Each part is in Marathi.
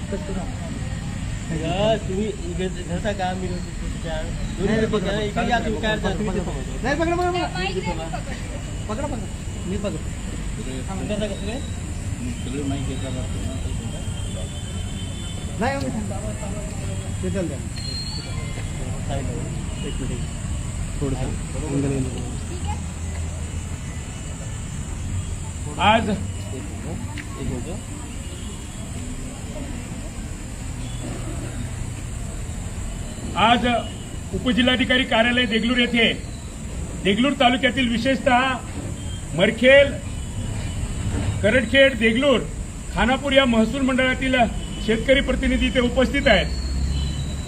तुम्ही घेता का मी सगळे माहिती आज आज उपजिल्हाधिकारी कार्यालय देगलूर येथे देगलूर तालुक्यातील विशेषतः मरखेल, करडखेड, देगलूर, खानापूर या महसूल मंडळातील शेतकरी प्रतिनिधी इथे उपस्थित आहेत।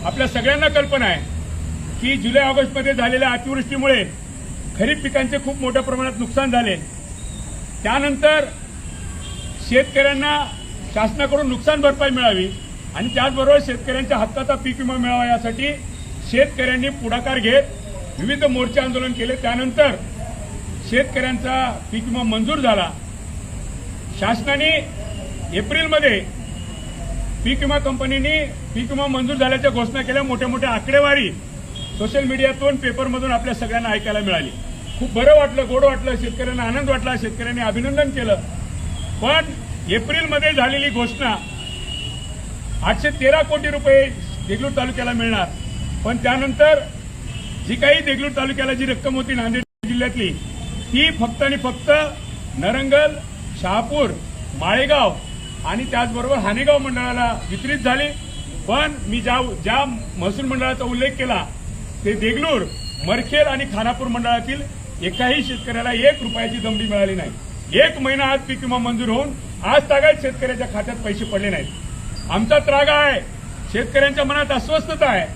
आपल्या सगळ्यांना कल्पना आहे की जुलै ऑगस्टमध्ये झालेल्या अतिवृष्टीमुळे खरीप पिकांचे खूप मोठ्या प्रमाणात नुकसान झाले। त्यानंतर शेतकऱ्यांना शासनाकडून नुकसान भरपाई मिळावी आणि त्याचबरोबर शेतकऱ्यांच्या हक्काचा पीक विमा मिळावा यासाठी शेतकऱ्यांनी पुढाकार घेत विविध मोर्चे आंदोलन केले। त्यानंतर शेतकऱ्यांचा पीक विमा मंजूर झाला। शासनाने एप्रिलमध्ये पीक विमा कंपनीने पीक विमा मंजूर झाल्याच्या घोषणा केल्या। मोठ्या मोठ्या आकडेवारी सोशल मीडियातून, पेपरमधून आपल्या सगळ्यांना ऐकायला मिळाली। खूप बरं वाटलं, गोड वाटलं, शेतकऱ्यांना आनंद वाटला, शेतकऱ्यांनी अभिनंदन केलं। पण एप्रिलमध्ये झालेली घोषणा 813 कोटी रुपये देगलूर तालुक्याला मिळणार, पण त्यानंतर जी काही देगलूर तालुक्याला जी रक्कम होती नांदेड जिल्ह्यातली ती फक्त आणि फक्त नरंगल, शहापूर, माळेगाव आणि त्याचबरोबर हानेगाव मंडळाला वितरित झाली। पण मी ज्या महसूल मंडळाचा उल्लेख केला ते देगलूर, मरखेल आणि खानापूर मंडळातील एकाही शेतकऱ्याला 1 रुपयाची दमडी मिळाली नाही। 1 महिना आज पीक विमा मंजूर होऊन आज तागायत शेतकऱ्याच्या खात्यात पैसे पडले नाहीत। आमचा त्रागा आहे, शेतकऱ्यांच्या मनात अस्वस्थता आहे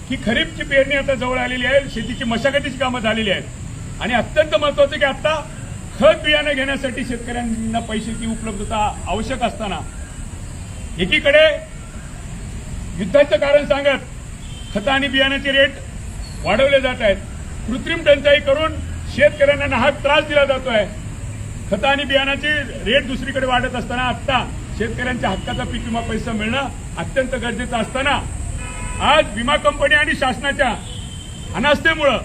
की खरीपची पेरणी आता जवळ आलेली आहे, शेतीची मशागतीची कामं झालेली आहेत आणि अत्यंत महत्वाचं की आता खत बियाणं घेण्यासाठी शेतकऱ्यांना पैशाची उपलब्धता आवश्यक असताना एकीकडे युद्धाचं कारण सांगत खत आणि बियाण्याचे रेट वाढवले जात आहेत। कृत्रिम टंचाई करून शेतकऱ्यांना नाहक त्रास दिला जातोय। खत आणि बियाण्याचे रेट दुसरीकडे वाढत असताना आता शेतकऱ्यांच्या हक्काचा पीक विमा पैसा मिळणं अत्यंत गरजेचं असताना आज विमा कंपनी आणि शासनाच्या अनास्थेमुळे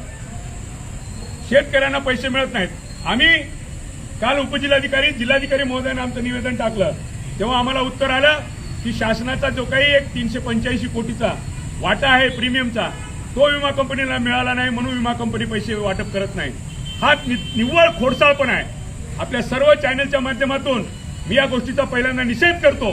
शेतकऱ्यांना पैसे मिळत नाहीत। आम्ही काल उपजिल्हाधिकारी, जिल्हाधिकारी महोदयांना आमचं निवेदन टाकलं तेव्हा आम्हाला उत्तर आलं की शासनाचा जो काही एक 385 कोटीचा वाटा आहे प्रीमियमचा तो विमा कंपनीला मिळाला नाही, म्हणून विमा कंपनी पैसे वाटप करत नाही। हा निव्वळ खोडसाळपणा आहे। आपल्या सर्व चॅनलच्या माध्यमातून मी या गोष्टीचा पहिल्यांदा निषेध करतो।